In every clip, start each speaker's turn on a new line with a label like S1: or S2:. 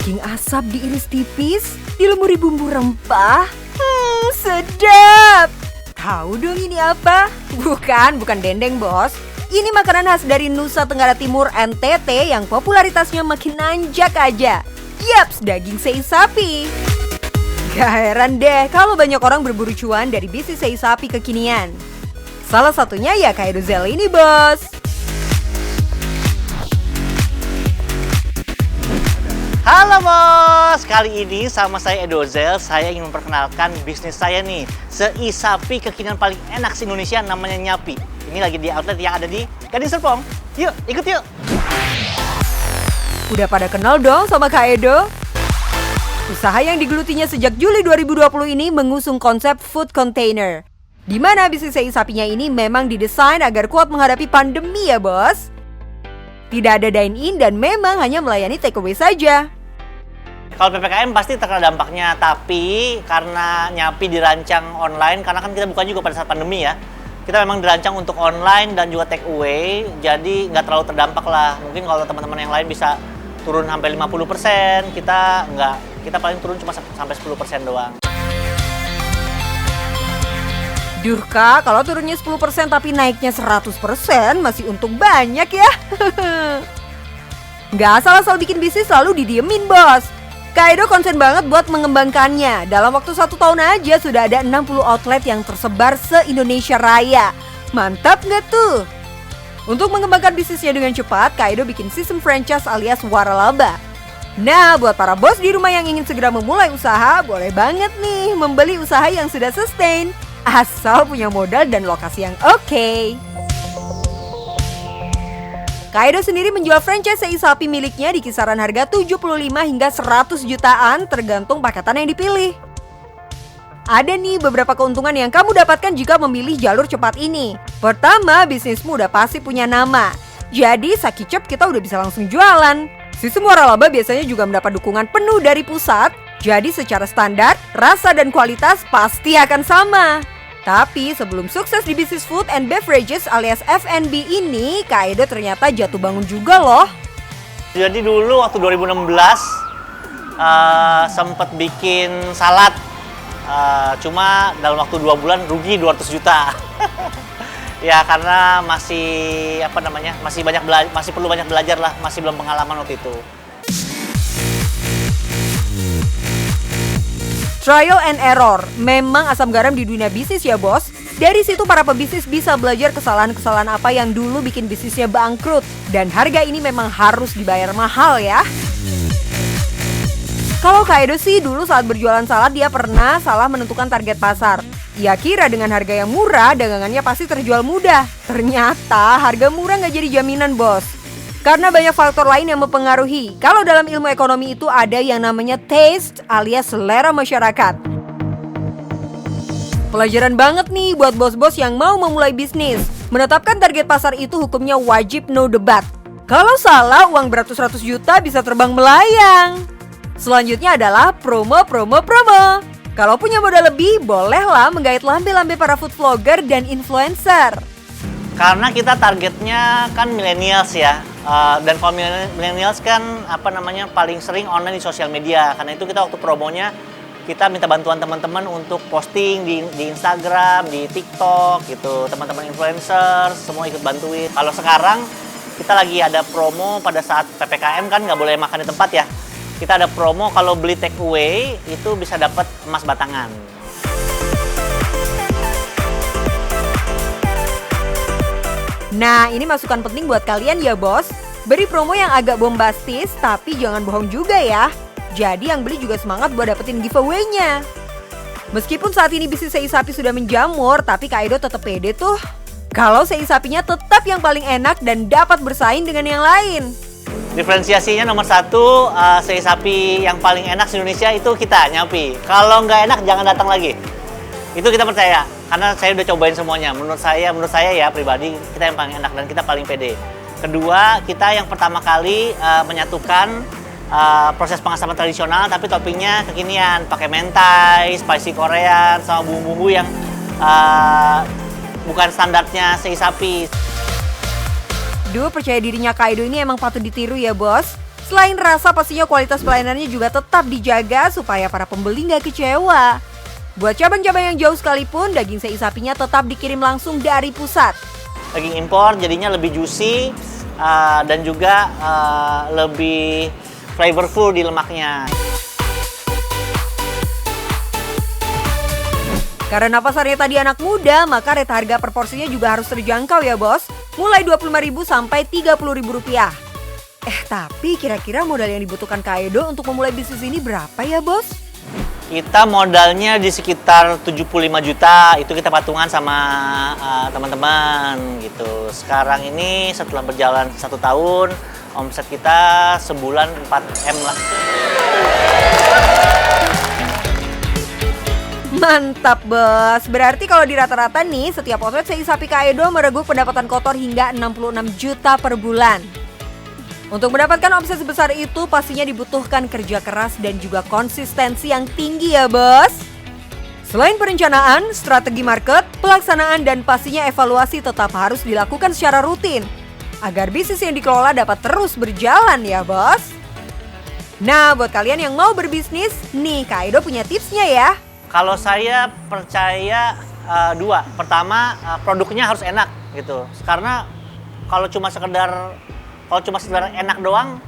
S1: Daging asap diiris tipis, dilumuri bumbu rempah. Sedap! Tahu dong ini apa? Bukan dendeng, bos. Ini makanan khas dari Nusa Tenggara Timur NTT yang popularitasnya makin nanjak aja. Yaps, daging sei sapi. Gak heran deh kalau banyak orang berburu cuan dari bisnis sei sapi kekinian. Salah satunya ya Kaido Zel ini, bos.
S2: Halo bos, kali ini sama saya Edozel, saya ingin memperkenalkan bisnis saya nih. Sei sapi kekinian paling enak se-Indonesia namanya Nyapi. Ini lagi di outlet yang ada di Gading Serpong. Yuk, ikut yuk.
S1: Udah pada kenal dong sama Kak Edo? Usaha yang digelutinya sejak Juli 2020 ini mengusung konsep food container. Di mana bisnis sei sapinya ini memang didesain agar kuat menghadapi pandemi ya bos. Tidak ada dine-in dan memang hanya melayani take away saja.
S2: Kalau PPKM pasti terkena dampaknya, tapi karena Nyapi dirancang online, karena kan kita bukan juga pada saat pandemi ya. Kita memang dirancang untuk online dan juga take away, jadi nggak terlalu terdampak lah. Mungkin kalau teman-teman yang lain bisa turun sampai 50%, kita nggak. Kita paling turun cuma sampai 10% doang.
S1: Duh kak, kalau turunnya 10% tapi naiknya 100% masih untung banyak ya. Nggak asal-asal bikin bisnis lalu didiemin bos. Kaido konsen banget buat mengembangkannya. Dalam waktu 1 tahun aja sudah ada 60 outlet yang tersebar se-Indonesia Raya. Mantap nggak tuh? Untuk mengembangkan bisnisnya dengan cepat, Kaido bikin sistem franchise alias waralaba. Nah, buat para bos di rumah yang ingin segera memulai usaha, boleh banget nih membeli usaha yang sudah sustain. Asal punya modal dan lokasi yang oke. Kaido sendiri menjual franchise sei sapi miliknya di kisaran harga 75 hingga 100 jutaan tergantung paketan yang dipilih. Ada nih beberapa keuntungan yang kamu dapatkan jika memilih jalur cepat ini. Pertama, bisnismu udah pasti punya nama. Jadi Sakicep kita udah bisa langsung jualan. Sistem waralaba biasanya juga mendapat dukungan penuh dari pusat. Jadi secara standar, rasa dan kualitas pasti akan sama. Tapi sebelum sukses di bisnis food and beverages alias F&B ini, Kaido ternyata jatuh bangun juga loh.
S2: Jadi dulu waktu 2016 sempat bikin salad. Cuma dalam waktu 2 bulan rugi 200 juta. Ya karena masih masih perlu banyak belajar lah, masih belum pengalaman waktu itu.
S1: Trial and error, memang asam garam di dunia bisnis ya bos. Dari situ para pebisnis bisa belajar kesalahan-kesalahan apa yang dulu bikin bisnisnya bangkrut. Dan harga ini memang harus dibayar mahal ya. Kalau Kaido sih dulu saat berjualan salad dia pernah salah menentukan target pasar. Ia kira dengan harga yang murah dagangannya pasti terjual mudah. Ternyata harga murah nggak jadi jaminan bos. Karena banyak faktor lain yang mempengaruhi. Kalau dalam ilmu ekonomi itu ada yang namanya taste alias selera masyarakat. Pelajaran banget nih buat bos-bos yang mau memulai bisnis. Menetapkan target pasar itu hukumnya wajib no debat. Kalau salah uang beratus-ratus juta bisa terbang melayang. Selanjutnya adalah promo. Kalau punya modal lebih, bolehlah menggait lambe-lambe para food vlogger dan influencer.
S2: Karena kita targetnya kan millennials ya. Dan kalau millennials kan paling sering online di sosial media. Karena itu kita waktu promonya kita minta bantuan teman-teman untuk posting di Instagram, di TikTok gitu. Teman-teman influencer semua ikut bantuin. Kalau sekarang kita lagi ada promo pada saat PPKM kan nggak boleh makan di tempat ya. Kita ada promo kalau beli take away itu bisa dapat emas batangan.
S1: Nah, ini masukan penting buat kalian ya bos. Beri promo yang agak bombastis, tapi jangan bohong juga ya. Jadi yang beli juga semangat buat dapetin giveaway-nya. Meskipun saat ini bisnis sei sapi sudah menjamur, tapi Kaido tetap pede tuh. Kalau sei sapinya tetap yang paling enak dan dapat bersaing dengan yang lain.
S2: Diferensiasinya nomor 1, sei sapi yang paling enak di Indonesia itu kita, Nyapi. Kalau nggak enak jangan datang lagi. Itu kita percaya, karena saya udah cobain semuanya. Menurut saya ya pribadi, kita yang paling enak dan kita paling pede. Kedua, kita yang pertama kali menyatukan proses pengasapan tradisional, tapi toppingnya kekinian. Pakai mentai, spicy Korean, sama bumbu-bumbu yang bukan standarnya sei sapi.
S1: Duh, percaya dirinya Kaido ini emang patut ditiru ya bos. Selain rasa, pastinya kualitas pelayanannya juga tetap dijaga supaya para pembeli nggak kecewa. Buat cabang-cabang yang jauh sekalipun, daging sei sapinya tetap dikirim langsung dari pusat.
S2: Daging impor jadinya lebih juicy dan juga lebih flavorful di lemaknya.
S1: Karena pasarnya tadi anak muda, maka rate harga per porsinya juga harus terjangkau ya bos. Mulai Rp25.000 sampai Rp30.000. Tapi kira-kira modal yang dibutuhkan Kak Edo untuk memulai bisnis ini berapa ya bos?
S2: Kita modalnya di sekitar 75 juta, itu kita patungan sama teman-teman gitu. Sekarang ini setelah berjalan 1 tahun, omset kita sebulan 4M lah.
S1: Mantap bos, berarti kalau di rata-rata nih, setiap outlet sei sapi Kak Edo mereguk pendapatan kotor hingga 66 juta per bulan. Untuk mendapatkan omset sebesar itu pastinya dibutuhkan kerja keras dan juga konsistensi yang tinggi ya bos. Selain perencanaan, strategi market, pelaksanaan dan pastinya evaluasi tetap harus dilakukan secara rutin agar bisnis yang dikelola dapat terus berjalan ya bos. Nah buat kalian yang mau berbisnis, nih Kak Edo punya tipsnya ya.
S2: Kalau saya percaya 2. Pertama, produknya harus enak gitu. Karena kalau cuma sekedar enak doang,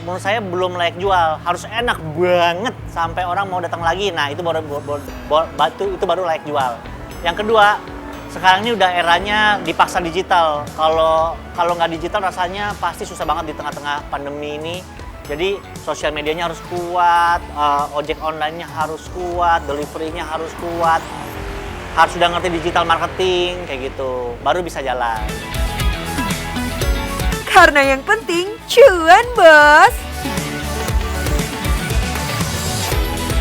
S2: menurut saya belum layak jual. Harus enak banget sampai orang mau datang lagi. Nah itu baru layak jual. Yang kedua, sekarang ini udah eranya dipaksa digital. Kalau nggak digital rasanya pasti susah banget di tengah-tengah pandemi ini. Jadi sosial medianya harus kuat, ojek online-nya harus kuat, delivery-nya harus kuat, harus udah ngerti digital marketing kayak gitu, baru bisa jalan.
S1: Karena yang penting cuan bos.